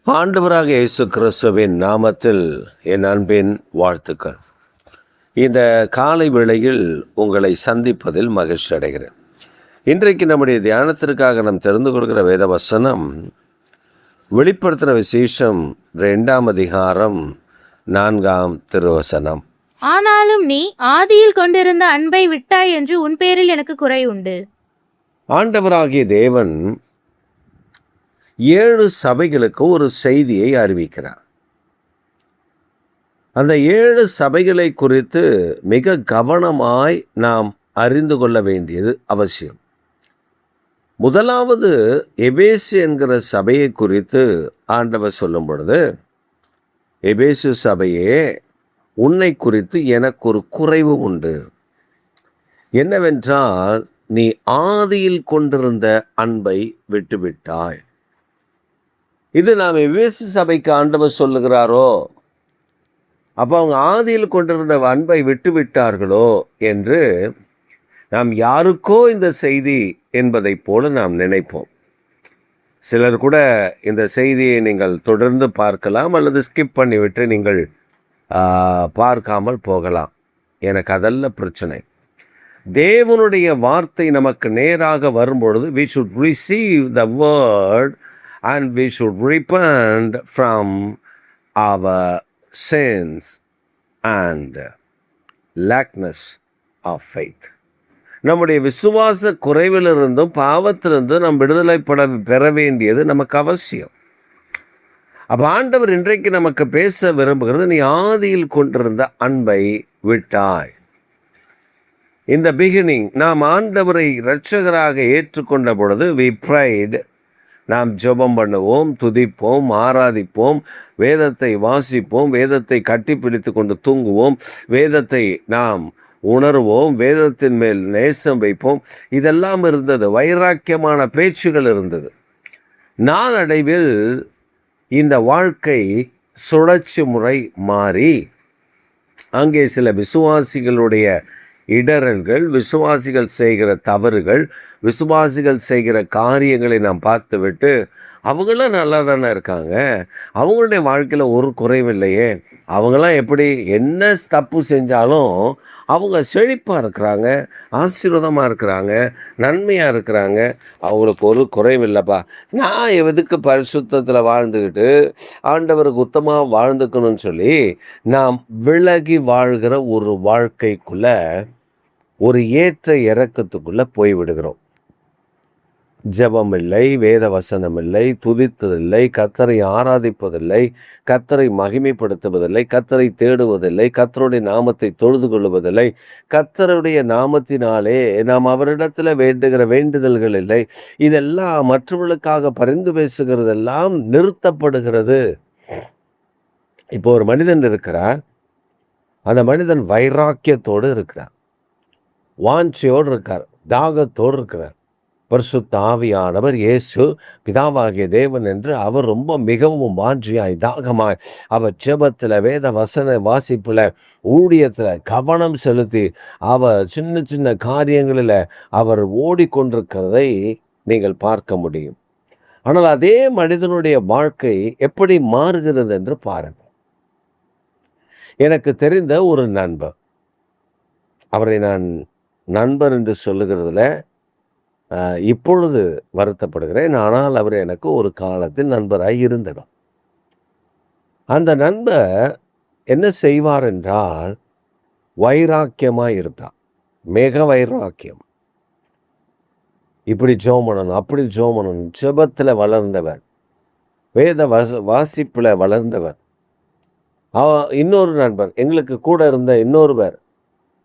ஆண்டவராக இயேசு கிறிஸ்துவின் நாமத்தில் என் அன்பின் வாழ்த்துக்கள். இந்த காலை வேளையில் உங்களை சந்திப்பதில் மகிழ்ச்சி அடைகிறேன். இன்றைக்கு நம்முடைய தியானத்திற்காக நாம் தெரிந்து கொள்கிற வேத வசனம் வெளிப்படுத்தின விசேஷம் 2ஆம் அதிகாரம் 4ஆம் திருவசனம். ஆனாலும் நீ ஆதியில் கொண்டிருந்த அன்பை விட்டாய் என்று உன் பேரில் எனக்கு குறை உண்டு. ஆண்டவராகிய தேவன் 7 சபைகளுக்கு ஒரு செய்தியை அறிவிக்கிறார். அந்த 7 சபைகளை குறித்து மிக கவனமாய் நாம் அறிந்து கொள்ள வேண்டியது அவசியம். முதலாவது எபேசு என்கிற சபையை குறித்து ஆண்டவர் சொல்லும் பொழுது, எபேசு சபையே, உன்னை குறித்து எனக்கு ஒரு குறைவு உண்டு. என்னவென்றால், நீ ஆதியில் கொண்டிருந்த அன்பை விட்டுவிட்டாய். இது நாம் எபேசு சபைக்கு ஆண்டவர் சொல்லுகிறாரோ, அப்போ அவங்க ஆதியில் கொண்டிருந்த அன்பை விட்டு விட்டார்களோ என்று நாம் யாருக்கோ இந்த செய்தி என்பதை போல நாம் நினைப்போம். சிலர் கூட இந்த செய்தியை நீங்கள் தொடர்ந்து பார்க்கலாம் அல்லது ஸ்கிப் பண்ணிவிட்டு நீங்கள் பார்க்காமல் போகலாம். எனக்கு அதல்ல பிரச்சனை. தேவனுடைய வார்த்தை நமக்கு நேராக வரும்பொழுது we should receive the word and we should repent from our sins and lackness of faith. நம்முடைய விசுவாச குறைவிலிருந்தும் பாவத்திலிருந்தும் நாம் விடுதலை பெற வேண்டியது நமக்கு அவசியம். அப்போ ஆண்டவர் இன்றைக்கு நமக்கு பேச விரும்புகிறது, நீ ஆதியில் கொண்டிருந்த அன்பை விட்டாய். இந்த பிகினிங், நாம் ஆண்டவரை இரட்சகராக ஏற்றுக்கொண்ட பொழுது we prayed, நாம் ஜெபம் பண்ணுவோம், துதிப்போம், ஆராதிப்போம், வேதத்தை வாசிப்போம், வேதத்தை கட்டிப்பிடித்து கொண்டு தூங்குவோம், வேதத்தை நாம் உணர்வோம், வேதத்தின் மேல் நேசம் வைப்போம். இதெல்லாம் இருந்தது. வைராக்கியமான பேச்சுகள் இருந்தது. நாளடைவில் இந்த வாழ்க்கை சுழற்சி முறை மாறி அங்கே சில விசுவாசிகளுடைய இடரல்கள், விசுவாசிகள் செய்கிற தவறுகள், விசுவாசிகள் செய்கிற காரியங்களை நாம் பார்த்துவிட்டு, அவங்களாம் நல்லா தானே இருக்காங்க, அவங்களுடைய வாழ்க்கையில் ஒரு குறைவில்லையே, அவங்களாம் எப்படி என்ன தப்பு செஞ்சாலும் அவங்க செழிப்பாக இருக்கிறாங்க, ஆசீர்வாதமாக இருக்கிறாங்க, நன்மையாக இருக்கிறாங்க, அவங்களுக்கு ஒரு குறைவில்லைப்பா, நான் எதுக்கு பரிசுத்தத்தில் வாழ்ந்துக்கிட்டு ஆண்டவருக்கு உத்தமாக வாழ்ந்துக்கணும்னு சொல்லி நாம் விலகி வாழ்கிற ஒரு வாழ்க்கைக்குள்ளே, ஒரு ஏற்ற இறக்கத்துக்குள்ளே போய்விடுகிறோம். ஜெபம் இல்லை, வேத வசனம் இல்லை, துதித்ததில்லை, கர்த்தரை ஆராதிப்பதில்லை, கர்த்தரை மகிமைப்படுத்துவதில்லை, கர்த்தரை தேடுவதில்லை, கர்த்தருடைய நாமத்தை தொழுது கொள்வதில்லை, கர்த்தருடைய நாமத்தினாலே நாம் அவரிடத்தில் வேண்டுகிற வேண்டுதல்கள் இல்லை. இதெல்லாம் மற்றவர்களுக்காக பரிந்து பேசுகிறதெல்லாம் நிறுத்தப்படுகிறது. இப்போ ஒரு மனிதன் இருக்கிறார், அந்த மனிதன் வைராக்கியத்தோடு இருக்கிறார், வாஞ்சையோடு இருக்கார், தாகத்தோடு இருக்கிறார். பரிசுத்த ஆவியானவர் இயேசு பிதாவாகிய தேவன் என்று அவர் ரொம்ப மிகவும் வாஞ்சியாய் தாகமாய் அவர் ஜெபத்தில், வேத வசன வாசிப்பில், ஊழியத்தில் கவனம் செலுத்தி அவர் சின்ன சின்ன காரியங்களில் அவர் ஓடிக்கொண்டிருக்கிறதை நீங்கள் பார்க்க முடியும். ஆனால் அதே மனிதனுடைய வாழ்க்கை எப்படி மாறுகிறது என்று பாருங்கள். எனக்கு தெரிந்த ஒரு நண்பர், அவரை நான் நண்பர் என்று சொல்லுகிறதுல இப்பொழுது வருத்தப்படுகிறேன், ஆனால் அவர் எனக்கு ஒரு காலத்தில் நண்பராய் இருந்தவர். அந்த நண்பர் என்ன செய்வார் என்றால், வைராக்கியமாக இருந்தார், மிக வைராக்கியம். இப்படி ஜெபம் பண்ணணும், அப்படி ஜெபம் பண்ணணும், ஜெபத்தில் வளர்ந்தவர், வேத வாசிப்பில் வளர்ந்தவர். இன்னொரு நண்பர், எங்களுக்கு கூட இருந்த இன்னொருவர்,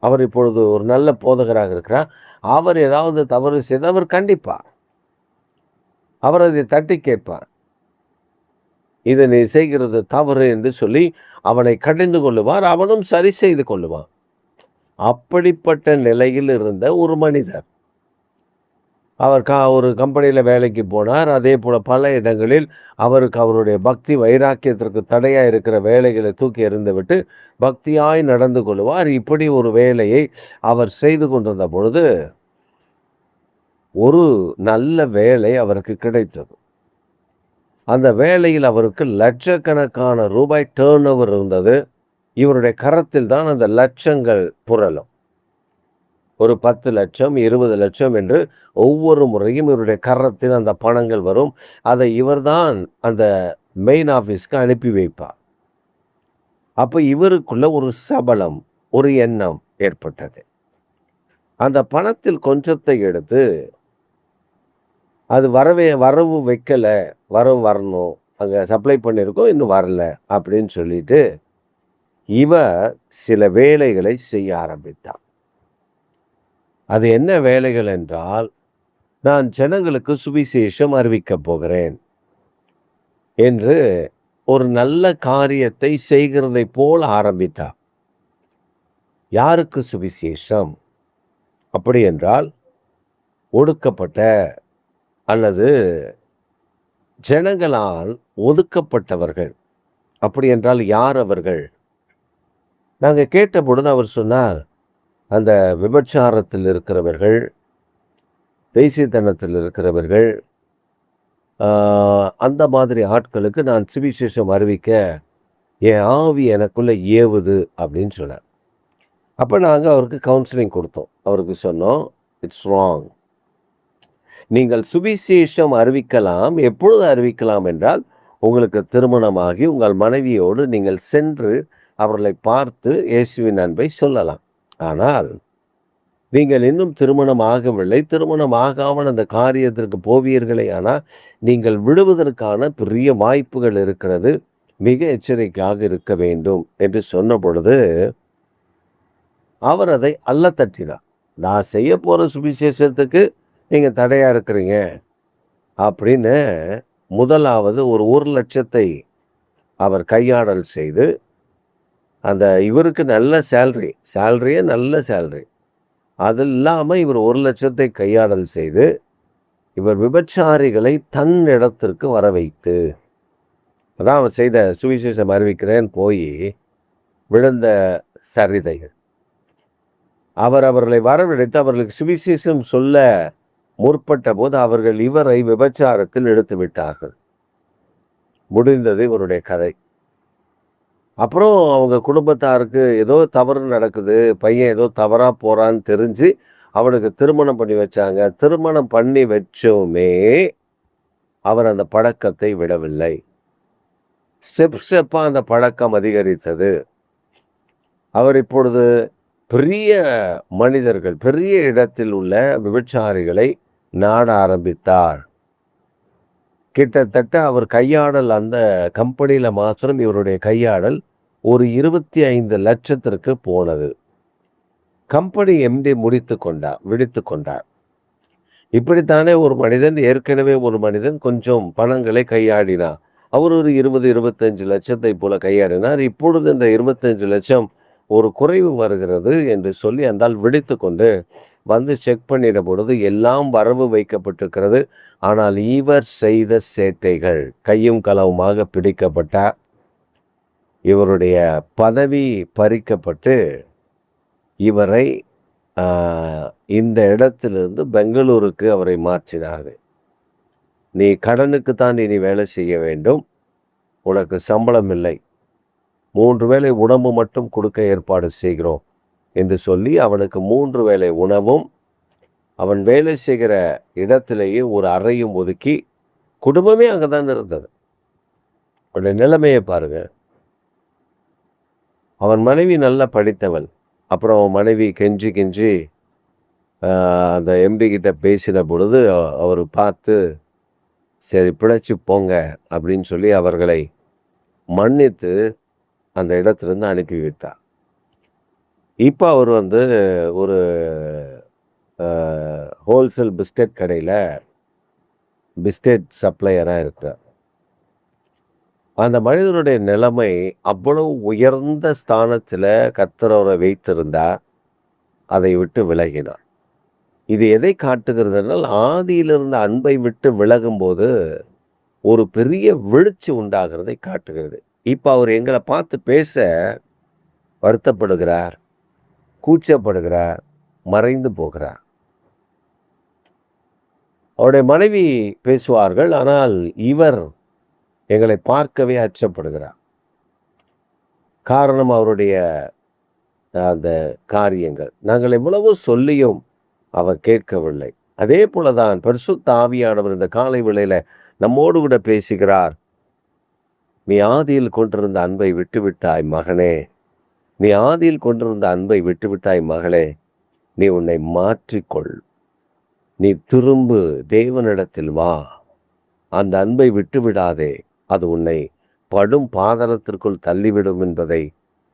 அவர் இப்பொழுது ஒரு நல்ல போதகராக இருக்கிறார். அவர் ஏதாவது தவறு செய்து அவர் கண்டிப்பார், அவர் அதை தட்டி கேட்பார், இதை நீ செய்கிறது தவறு என்று சொல்லி அவனை கடிந்து கொள்ளுவார், அவனும் சரி செய்து கொள்ளுவான். அப்படிப்பட்ட நிலையில் இருந்த ஒரு மனிதர். அவர் ஒரு கம்பெனியில் வேலைக்கு போனார். அதே போல் பல இடங்களில் அவருக்கு அவருடைய பக்தி வைராக்கியத்திற்கு தடையாக இருக்கிற வேலைகளை தூக்கி எறிந்துவிட்டு பக்தியாய் நடந்து கொள்வார். இப்படி ஒரு வேலையை அவர் செய்து கொண்டிருந்த பொழுது ஒரு நல்ல வேலை அவருக்கு கிடைத்தது. அந்த வேலையில் அவருக்கு லட்சக்கணக்கான ரூபாய் டர்ன் ஓவர் இருந்தது. இவருடைய கரத்தில் தான் அந்த லட்சங்கள் புரளும். ஒரு 10 லட்சம் 20 லட்சம் என்று ஒவ்வொரு முறையும் இவருடைய கரத்தில் அந்த பணங்கள் வரும். அதை இவர்தான் அந்த மெயின் ஆஃபீஸ்க்கு அனுப்பி வைப்பார். அப்போ இவருக்குள்ள ஒரு சபலம், ஒரு எண்ணம் ஏற்பட்டது. அந்த பணத்தில் கொஞ்சத்தை எடுத்து அது வரவு வைக்கல, வரவு வரணும், அங்கே சப்ளை பண்ணியிருக்கோம் இன்னும் வரல அப்படின்னு சொல்லிட்டு இவர் சில வேலைகளை செய்ய ஆரம்பித்தார். அது என்ன வேலைகள் என்றால், நான் ஜனங்களுக்கு சுவிசேஷம் அறிவிக்கப் போகிறேன் என்று ஒரு நல்ல காரியத்தை செய்கிறதை போல் ஆரம்பித்தார். யாருக்கு சுவிசேஷம்? அப்படி என்றால் ஒடுக்கப்பட்ட அல்லது ஜனங்களால் ஒதுக்கப்பட்டவர்கள். அப்படி என்றால் யார் அவர்கள்? நாங்கள் கேட்டபொழுது அவர் சொன்னார், அந்த விபச்சாரத்தில் இருக்கிறவர்கள், தேசியத்தனத்தில் இருக்கிறவர்கள், அந்த மாதிரி ஆட்களுக்கு நான் சுவிசேஷம் அறிவிக்க என் ஆவி எனக்குள்ளே ஏவுது அப்படின்னு சொன்னார். அப்போ நாங்கள் அவருக்கு கவுன்சிலிங் கொடுத்தோம். அவருக்கு சொன்னோம், இட்ஸ் ராங். நீங்கள் சுவிசேஷம் அறிவிக்கலாம். எப்பொழுது அறிவிக்கலாம் என்றால், உங்களுக்கு திருமணமாகி உங்கள் மனைவியோடு நீங்கள் சென்று அவர்களை பார்த்து இயேசுவின் அன்பை சொல்லலாம். ஆனால் நீங்கள் இன்னும் திருமணம் ஆகவில்லை, திருமணம் ஆகாமல் அந்த காரியத்திற்கு போவீர்களே ஆனால் நீங்கள் விடுவதற்கான பெரிய வாய்ப்புகள் இருக்கிறது, மிக எச்சரிக்கையாக இருக்க வேண்டும் என்று சொன்ன பொழுது அவர் அதை அல்ல தட்டினார். நான் செய்ய போகிற சுவிசேஷத்துக்கு நீங்கள் தடையாக இருக்கிறீங்க அப்படின்னு முதலாவது ஒரு 1,00,000 அவர் கையாடல் செய்து, அந்த இவருக்கு நல்ல சேலரியே நல்ல சேலரி, அது இல்லாமல் இவர் 1,00,000 கையாடல் செய்து இவர் விபச்சாரிகளை தன் இடத்திற்கு வர வைத்து, அதான் அவர் செய்த சுவிசேஷம் அறிவிக்கிறேன் போய் விழுந்த சரிதைகள். அவர்களை வரவழைத்து அவர்களுக்கு சுவிசேஷம் சொல்ல முற்பட்ட போது அவர்கள் இவரை விபச்சாரத்தில் எடுத்து விட்டார்கள். முடிந்தது இவருடைய கதை. அப்புறம் அவங்க குடும்பத்தாருக்கு ஏதோ தவறு நடக்குது, பையன் ஏதோ தவறாக போகிறான்னு தெரிஞ்சு அவனுக்கு திருமணம் பண்ணி வச்சாங்க. திருமணம் பண்ணி வச்சோமே அவர் அந்த பழக்கத்தை விடவில்லை. ஸ்டெப்பாக அந்த பழக்கம் அதிகரித்தது. அவர் இப்பொழுது பெரிய மனிதர்கள், பெரிய இடத்தில் உள்ள விபச்சாரிகளை நாட ஆரம்பித்தார். கிட்டத்தட்ட அவர் கையாடல், அந்த கம்பெனியில் மாத்திரம் இவருடைய கையாடல் ஒரு 25 லட்சத்திற்கு போனது. கம்பெனி எம்டி விடுத்து கொண்டார். இப்படித்தானே ஒரு மனிதன், ஏற்கனவே ஒரு மனிதன் கொஞ்சம் பணங்களை கையாடினார். அவர் ஒரு 20-25 லட்சத்தை போல கையாடினார். இப்பொழுது இந்த 25 லட்சம் ஒரு குறைவு வருகிறது என்று சொல்லி அந்த விடுத்து கொண்டு வந்து செக் பண்ணிட பொழுது எல்லாம் வரவு வைக்கப்பட்டிருக்கிறது. ஆனால் இவர் செய்த சேட்டைகள் கையும் களவுமாக பிடிக்கப்பட்டார். இவருடைய பதவி பறிக்கப்பட்டு இவரை இந்த இடத்திலிருந்து பெங்களூருக்கு அவரை மாற்றினார். நீ கடனுக்குத்தான் இனி வேலை செய்ய வேண்டும், உனக்கு சம்பளம் இல்லை, 3 வேளை உணவு மட்டும் கொடுக்க ஏற்பாடு செய்கிறோம் என்று சொல்லி அவனுக்கு 3 வேளை உணவும் அவன் வேலை செய்கிற இடத்திலேயே ஒரு அறையும் ஒதுக்கி, குடும்பமே அங்கே தான் இருந்தது. அவனுடைய நிலைமையை பாருங்க. அவன் மனைவி நல்லா படித்தவள். அப்புறம் அவன் மனைவி கெஞ்சி அந்த எம்டி கிட்ட பேசின பொழுது அவர் பார்த்து, சரி பிழைச்சி போங்க அப்படின்னு சொல்லி அவர்களை மன்னித்து அந்த இடத்துலேருந்து அனுப்பி வைத்தார். இப்போ அவர் ஒரு ஹோல்சேல் பிஸ்கட் கடையில் பிஸ்கட் சப்ளையராக இருக்கிறார். அந்த மனிதனுடைய நிலைமை அவ்வளவு உயர்ந்த ஸ்தானத்தில் கர்த்தர் அவரை வைத்திருந்தார். அதை விட்டு விலகினார். இது எதை காட்டுகிறதுனால், ஆதியிலிருந்த அன்பை விட்டு விலகும்போது ஒரு பெரிய வீழ்ச்சி உண்டாகிறதை காட்டுகிறது. இப்போ அவர் எங்களை பார்த்து பேச வருத்தப்படுகிறார், கூச்சப்படுகிறார், மறைந்து போகிறார். அவருடைய மனைவி பேசுவார்கள், ஆனால் இவர் எங்களை பார்க்கவே அச்சப்படுகிறார். காரணம் அவருடைய அந்த காரியங்கள். நாங்கள் எவ்வளவோ சொல்லியும் அவர் கேட்கவில்லை. அதே போலதான் பரிசுத்த ஆவியானவர் இந்த காலை வேளையில நம்மோடு கூட பேசுகிறார். நீ ஆதியில் கொண்டிருந்த அன்பை விட்டுவிட்டாய் மகனே, நீ ஆதியில் கொண்டிருந்த அன்பை விட்டுவிட்டாய் மகளே, நீ உன்னை மாற்றிக்கொள், நீ திரும்பு, தேவனிடத்தில் வா, அந்த அன்பை விட்டுவிடாதே, அது உன்னை படும் பாதாளத்திற்குள் தள்ளிவிடும் என்பதை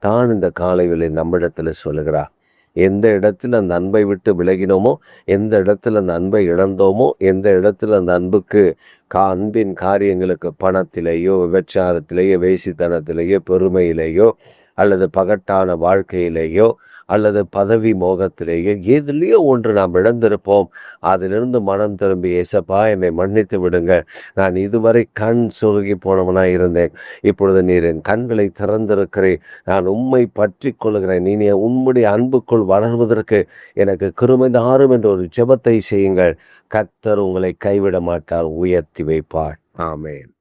தான் இந்த காலையில் நம்மிடத்தில் சொல்லுகிறார். எந்த இடத்தில் அந்த அன்பை விட்டு விலகினோமோ, எந்த இடத்தில் அந்த அன்பை இழந்தோமோ, எந்த இடத்தில் அந்த அன்புக்கு அன்பின் காரியங்களுக்கு பணத்திலேயோ, விபச்சாரத்திலேயோ, வேசித்தனத்திலேயோ, பெருமையிலேயோ, அல்லது பகட்டான வாழ்க்கையிலேயோ, அல்லது பதவி மோகத்திலேயோ, எதுலேயோ ஒன்று நாம் இழந்திருப்போம். அதிலிருந்து மனம் திரும்பி, ஏசப்பா என்னை மன்னித்து விடுங்க, நான் இதுவரை கண் சொருகி போனவனாய் இருந்தேன், இப்பொழுது நீர் என் கண்களை திறந்திருக்கிறேன், நான் உம்மை பற்றி கொள்கிறேன், நீ உம்முடைய அன்புக்குள் வளர்வதற்கு எனக்கு கிருபை தாரும் என்ற ஒரு ஜெபத்தை செய்யுங்கள். கர்த்தர் உங்களை கைவிட மாட்டார், உயர்த்தி வைப்பார். ஆமென்.